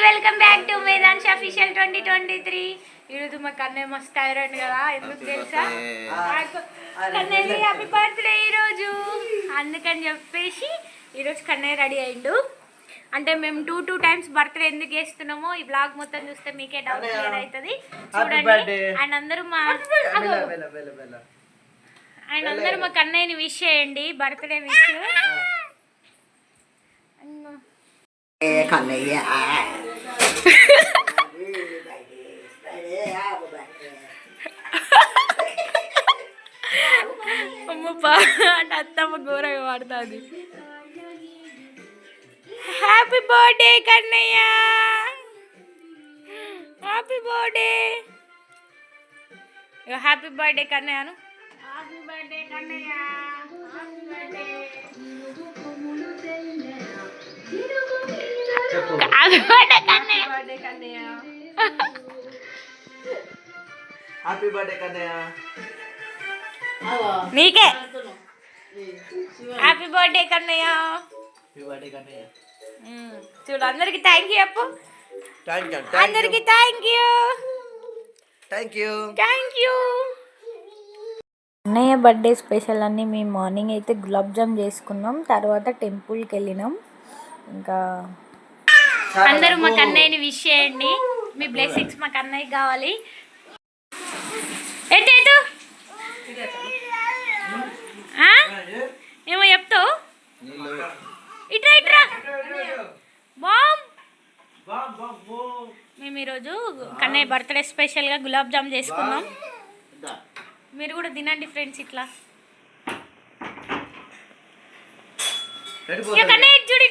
Welcome back to Vedansh official 2023. ఈరోజు మా కన్నయ్య మస్తు టైర్డ్ కదా, ఎందుకు తెలుసా? కన్నయ్య హ్యాపీ బర్త్డే ఈరోజు, అందుకని చెప్పేసి ఈరోజు కన్నయ్య రెడీ అయ్యిండు. అంటే మేము టూ టైమ్స్ బర్త్డే ఎందుకు చేస్తున్నామో ఈ బ్లాగ్ మొత్తం చూస్తే మీకే డౌట్ క్లియర్ అవుతుంది. చూడండి, అండ్ అందరూ మా కన్నయ్యని విష్ చేయండి, బర్త్డే విష్. కన్నయ్య అమ్మ పాట అత్తమ్మ ఘోరంగా పాడుతుంది. Happy birthday Kannayya, happy birthday, happy birthday కన్నయ్యను. Happy birthday Kannayya, happy birthday. Happy birthday Kannayya, happy birthday Kannayya. నీకే హ్యాపీ బర్త్డే కన్నయ్య. చూడు, అందరికి థ్యాంక్ యూ చెప్పు. అందరికి థ్యాంక్ యూ. అన్నయ్య బర్త్డే స్పెషల్ అన్నీ మేము మార్నింగ్ అయితే గులాబ్ జామ్ చేసుకున్నాం, తర్వాత టెంపుల్కి వెళ్ళినాం. ఇంకా అందరూ మా కన్నయ్యని విష్ చేయండి, మీ బ్లెస్సింగ్స్ మా కన్నయ్యకి కావాలి. ఎటు ఏమో చెప్తావు? ఇట్రా బామ్. మేము ఈరోజు కన్నయ్య బర్త్డే స్పెషల్గా గులాబ్ జామ్ చేసుకున్నాం. మీరు కూడా తినండి ఫ్రెండ్స్. ఇట్లా కన్నయ్య చూడు.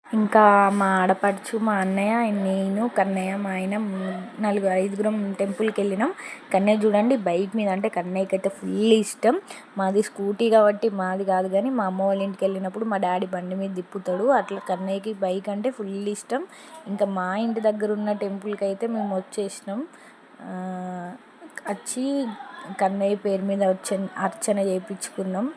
ఇంకా మా ఆడపడుచు, మా అన్నయ్య, నేను, కన్నయ్య, మా ఆయన, 5 టెంపుల్కి వెళ్ళినాం. కన్నయ్య చూడండి బైక్ మీద, అంటే కన్నయ్యకి అయితే ఫుల్ ఇష్టం. మాది స్కూటీ కాబట్టి మాది కాదు, కానీ మా అమ్మ వాళ్ళ ఇంటికి వెళ్ళినప్పుడు మా డాడీ బండి మీద తిప్పుతాడు, అట్లా కన్నయ్యకి బైక్ అంటే ఫుల్ ఇష్టం. ఇంకా మా ఇంటి దగ్గర ఉన్న టెంపుల్కి అయితే మేము వచ్చేసినాం. వచ్చి కన్నయ్య పేరు మీద అర్చన చేయించుకున్నాం.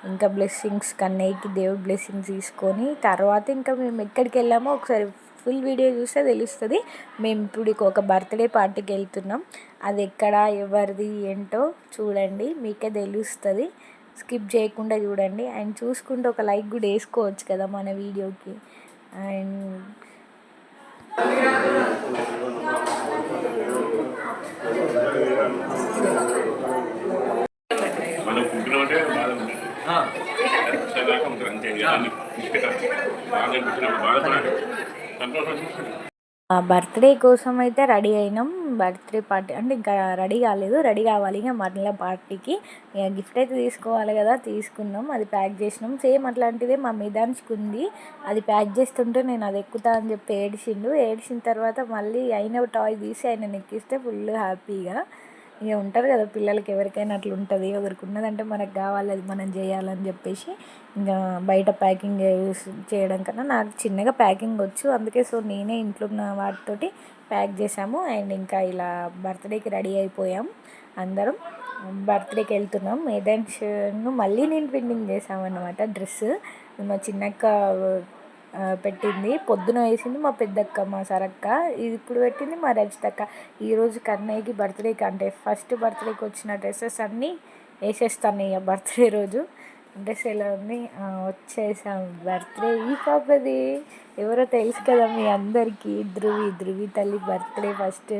ఇంకా బ్లెస్సింగ్స్, కన్నయ్యకి దేవుడు బ్లెస్సింగ్స్ తీసుకొని తర్వాత ఇంకా మేము ఎక్కడికి వెళ్ళామో ఒకసారి ఫుల్ వీడియో చూస్తే తెలుస్తుంది. మేము ఇప్పుడు ఒక బర్త్డే పార్టీకి వెళ్తున్నాం. అది ఎక్కడ, ఎవరిది, ఏంటో చూడండి, మీకే తెలుస్తుంది. స్కిప్ చేయకుండా చూడండి. అండ్ చూసుకుంటే ఒక లైక్ కూడా వేసుకోవచ్చు కదా మన వీడియోకి. అండ్ బర్త్డే కోసం అయితే రెడీ అయినాం. బర్త్డే పార్టీ అంటే ఇంకా రెడీ కాలేదు, రెడీ కావాలి ఇక మరలా పార్టీకి. ఇక గిఫ్ట్ అయితే తీసుకోవాలి కదా, తీసుకున్నాం. అది ప్యాక్ చేసినాం. సేమ్ అట్లాంటిదే మా మీదాన్స్కి ఉంది. అది ప్యాక్ చేస్తుంటే నేను అది ఎక్కుతా అని చెప్పి ఏడ్చిన తర్వాత మళ్ళీ అయిన టాయ్ తీసి ఆయన ఎక్కిస్తే ఫుల్ హ్యాపీగా. ఇక ఉంటారు కదా పిల్లలకి, ఎవరికైనా అట్లా ఉంటుంది. ఒకరికి ఉన్నదంటే మనకు కావాలి, అది మనం చేయాలని చెప్పేసి ఇంకా బయట ప్యాకింగ్ చేయడం కన్నా నాకు చిన్నగా ప్యాకింగ్ వచ్చు, అందుకే నేనే ఇంట్లో ఉన్న వాటితోటి ప్యాక్ చేసాము. అండ్ ఇంకా ఇలా బర్త్డేకి రెడీ అయిపోయాం. అందరం బర్త్డేకి వెళ్తున్నాం. మేడన్స్ను మళ్ళీ నేను పిన్నింగ్ చేసామన్నమాట. డ్రెస్ మా చిన్నక్క పెట్టింది, పొద్దున వేసింది మా పెద్దక్క, మా సరక్క. ఇది ఇప్పుడు పెట్టింది మా రజితక్క. ఈరోజు కన్నయ్యకి బర్త్డేకి అంటే ఫస్ట్ బర్త్డేకి వచ్చిన డ్రెస్సెస్ అన్నీ వేసేస్తాను ఇక బర్త్డే రోజు. డ్రెస్ ఎలా ఉంది, వచ్చేసాం. బర్త్డే ఈ పాపది ఎవరో తెలుసు కదా మీ అందరికీ, ధృవి తల్లి birthday first.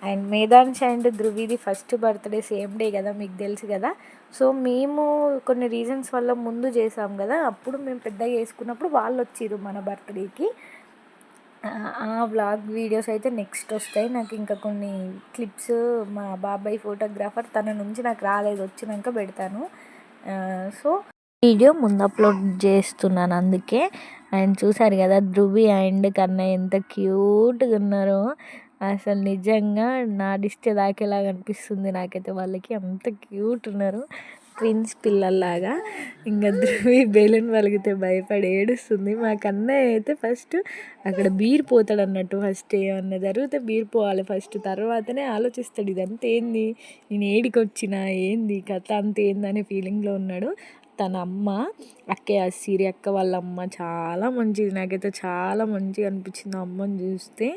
And Medhansh and ధృవిది ఫస్ట్ బర్త్డే సేమ్ డే కదా, మీకు తెలుసు కదా. సో మేము కొన్ని రీజన్స్ వల్ల ముందు చేసాం కదా, అప్పుడు మేము పెద్దగా చేసుకున్నప్పుడు వాళ్ళు వచ్చిర్రు మన బర్త్డేకి. ఆ వ్లాగ్ వీడియోస్ అయితే నెక్స్ట్ వస్తాయి. నాకు ఇంకా కొన్ని క్లిప్స్ మా బాబాయ్ ఫోటోగ్రాఫర్, తన నుంచి నాకు రాలేదు, వచ్చినాక పెడతాను. సో వీడియో ముందు అప్లోడ్ చేస్తున్నాను అందుకే. అండ్ చూసారు కదా ధృవి అండ్ కన్నయ్య ఎంత క్యూట్గా ఉన్నారో, అసలు నిజంగా నా దిష్టి దాకేలాగా అనిపిస్తుంది నాకైతే. వాళ్ళకి అంత క్యూట్ ఉన్నారు, ట్విన్స్ పిల్లల్లాగా. ఇంకా ధృవి బెలూన్ పలిగితే భయపడి ఏడుస్తుంది. మా కన్నయ్య అయితే ఫస్ట్ అక్కడ బీరిపోతాడు అన్నట్టు. ఫస్ట్ ఏమన్నా జరిగితే బీరిపోవాలి ఫస్ట్, తర్వాతనే ఆలోచిస్తాడు ఇదంతా ఏంది, నేను ఏడికి వచ్చినా, ఏంది కథ అంత ఏందని ఫీలింగ్లో ఉన్నాడు. తన అమ్మ అక్కయ్య సిరి అక్క వాళ్ళ అమ్మ చాలా మంచిది. నాకైతే చాలా మంచిగా అనిపించింది ఆ అమ్మని చూస్తే.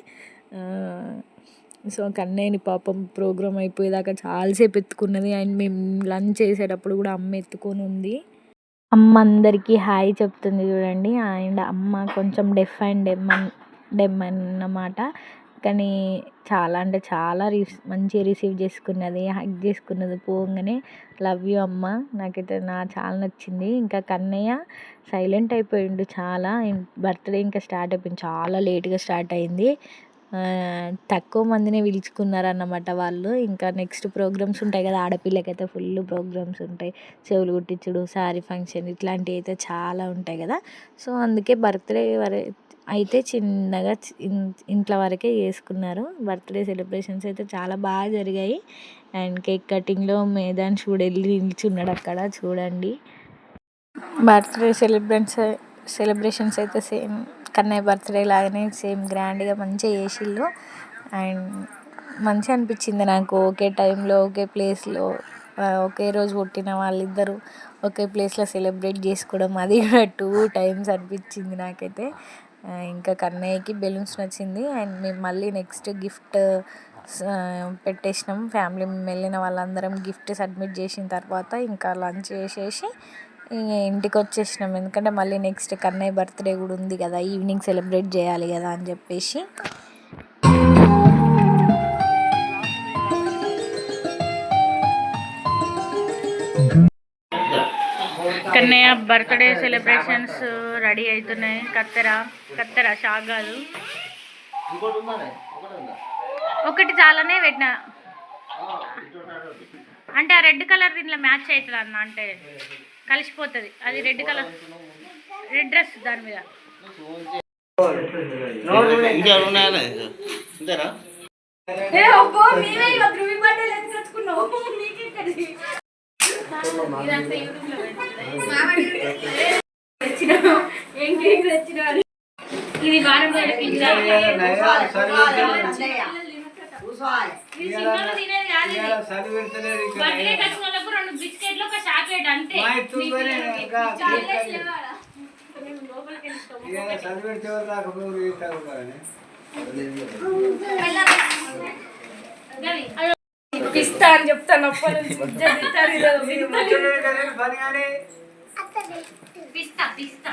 సో కన్నయ్యని పాపం ప్రోగ్రామ్ అయిపోయేదాకా చాలాసేపు ఎత్తుకున్నది. అండ్ మేము లంచ్ చేసేటప్పుడు కూడా అమ్మ ఎత్తుకొని ఉంది. అమ్మ అందరికీ హాయ్ చెప్తుంది చూడండి. అండ్ అమ్మ కొంచెం డెఫ్ అండ్ డెమ్ అన్నమాట. కానీ చాలా అంటే చాలా మంచిగా రిసీవ్ చేసుకున్నది, హగ్ చేసుకున్నది పోగానే. లవ్ యూ అమ్మ. నాకైతే చాలా నచ్చింది. ఇంకా కన్నయ్య సైలెంట్ అయిపోయిండు చాలా. బర్త్డే ఇంకా స్టార్ట్ అయిపోయింది, చాలా లేట్గా స్టార్ట్ అయింది. తక్కువ మందినే పిలుచుకున్నారన్నమాట వాళ్ళు. ఇంకా నెక్స్ట్ ప్రోగ్రామ్స్ ఉంటాయి కదా, ఆడపిల్లకైతే ఫుల్ ప్రోగ్రామ్స్ ఉంటాయి. చెవులు కుట్టించుడు, శారీ ఫంక్షన్ ఇట్లాంటివి అయితే చాలా ఉంటాయి కదా. సో అందుకే బర్త్డే అయితే చిన్నగా ఇంట్లో వరకే చేసుకున్నారు. బర్త్డే సెలబ్రేషన్స్ అయితే చాలా బాగా జరిగాయి. అండ్ కేక్ కటింగ్లో మేధాన్ష్ కూడా వెళ్ళి నిల్చున్నాడు అక్కడ చూడండి. బర్త్డే సెలబ్రేషన్స్ అయితే సేమ్ కన్నయ్య బర్త్డే లాగానే సేమ్ గ్రాండ్గా మంచిగా చేసిళ్ళు. అండ్ మంచిగా అనిపించింది నాకు. ఒకే టైంలో ఒకే ప్లేస్లో ఒకే రోజు పుట్టిన వాళ్ళిద్దరూ ఒకే ప్లేస్లో సెలబ్రేట్ చేసుకోవడం, అది కూడా 2 times అనిపించింది నాకైతే. ఇంకా కన్నయ్యకి బెలూన్స్ నచ్చింది. అండ్ మేము మళ్ళీ నెక్స్ట్ గిఫ్ట్ పెట్టేసినాం. ఫ్యామిలీ మేము వెళ్ళిన వాళ్ళందరం గిఫ్ట్ సబ్మిట్ చేసిన తర్వాత ఇంకా లంచ్ చేసేసి ఇంటికి వచ్చేసినాం. ఎందుకంటే మళ్ళీ నెక్స్ట్ కన్నయ్య బర్త్డే కూడా ఉంది కదా, ఈవినింగ్ సెలబ్రేట్ చేయాలి కదా అని చెప్పేసి. కన్నయ్య బర్త్డే సెలబ్రేషన్స్ రెడీ అవుతున్నాయి. కత్తెర షాక్ కాదు, ఒకటి చాలానే పెట్టిన. అంటే ఆ రెడ్ కలర్ దీంట్లో మ్యాచ్ అవుతుంది అన్న, అంటే కలిసిపోతుంది. అది రెడ్ కలర్, రెడ్ డ్రెస్ దాని మీద. ఇది వారం బర్త్డే వచ్చిన వాళ్ళకు 2 బిస్కెట్లు ఒక చాక్లెట్ అంతే. పిస్తా అని చెప్తాను. పిస్తా పిస్తా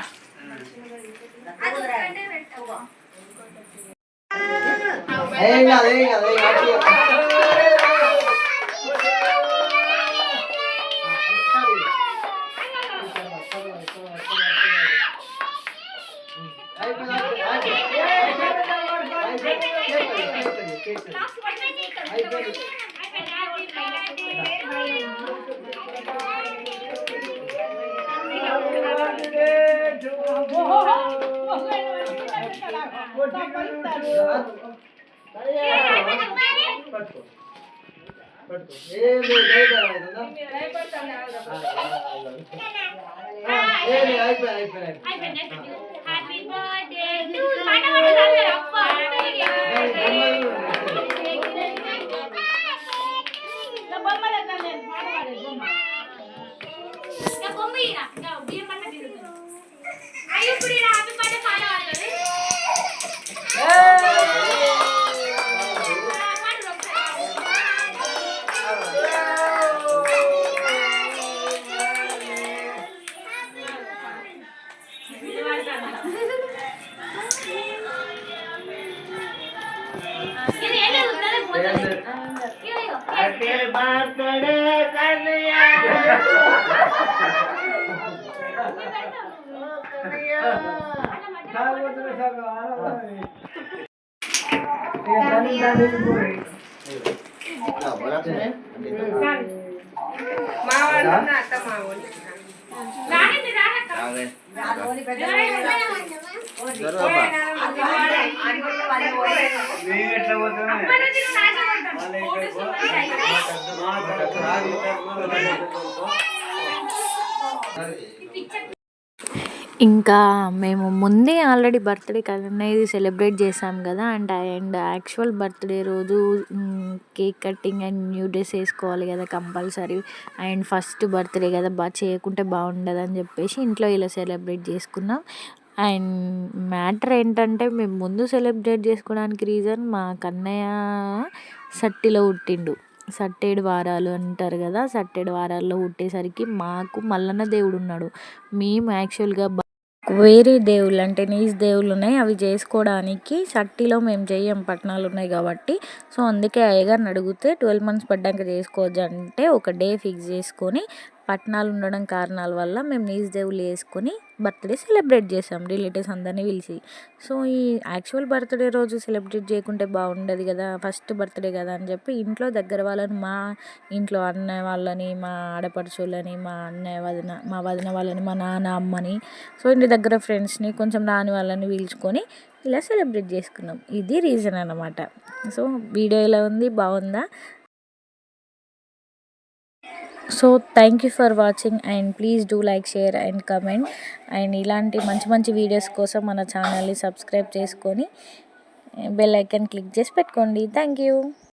ఇంకా మేము ముందే ఆల్రెడీ బర్త్డే అనేది సెలబ్రేట్ చేసాం కదా. అండ్ యాక్చువల్ బర్త్డే రోజు cake cutting and new dress వేసుకోవాలి కదా కంపల్సరీ. అండ్ ఫస్ట్ బర్త్డే కదా చేయకుంటే బాగుండదని చెప్పేసి ఇంట్లో ఇలా సెలబ్రేట్ చేసుకున్నాం. అండ్ మ్యాటర్ ఏంటంటే మేము ముందు సెలబ్రేట్ చేసుకోవడానికి రీజన్ మా కన్నయ్య సట్టిలో పుట్టిండు. 7 వారాలు అంటారు కదా, 7 వారాల్లో పుట్టేసరికి మాకు మల్లన్న దేవుడు ఉన్నాడు. మేము యాక్చువల్గా వేరే దేవుళ్ళు అంటే నీస్ దేవుళ్ళు ఉన్నాయి, అవి చేసుకోవడానికి షట్టిలో మేము చెయ్యం, పట్నాలు ఉన్నాయి కాబట్టి. సో అందుకే అయ్యగారిని అడిగితే 12 మంత్స్ పడ్డాక చేసుకోవచ్చు అంటే ఒక డే ఫిక్స్ చేసుకొని పట్నాలు ఉండడం కారణాల వల్ల మేము నీస్ దేవుళ్ళు వేసుకొని బర్త్డే సెలబ్రేట్ చేసాం రిలేటివ్స్ అందరినీ పిలిచి. సో ఈ యాక్చువల్ బర్త్డే రోజు సెలబ్రేట్ చేయకుంటే బాగుండదు కదా, ఫస్ట్ బర్త్డే కదా అని చెప్పి ఇంట్లో దగ్గర వాళ్ళని, మా ఇంట్లో అన్నయ్య వాళ్ళని, మా ఆడపడుచులని, మా అన్నయ్య మా వదిన వాళ్ళని, మా నాన్న అమ్మని, సో ఇంటి దగ్గర ఫ్రెండ్స్ని, కొంచెం రాని వాళ్ళని పిలుచుకొని ఇలా సెలబ్రేట్ చేసుకున్నాం. ఇది రీజన్ అన్నమాట. సో వీడియో ఎలా ఉంది, బాగుందా? So thank you for watching and please do like, share and comment. And ఇలాంటి మంచి మంచి వీడియోస్ కోసం మన ఛానల్ని సబ్స్క్రైబ్ చేసుకొని బెల్ ఐకాన్ క్లిక్ చేసి పెట్టుకోండి. Thank you.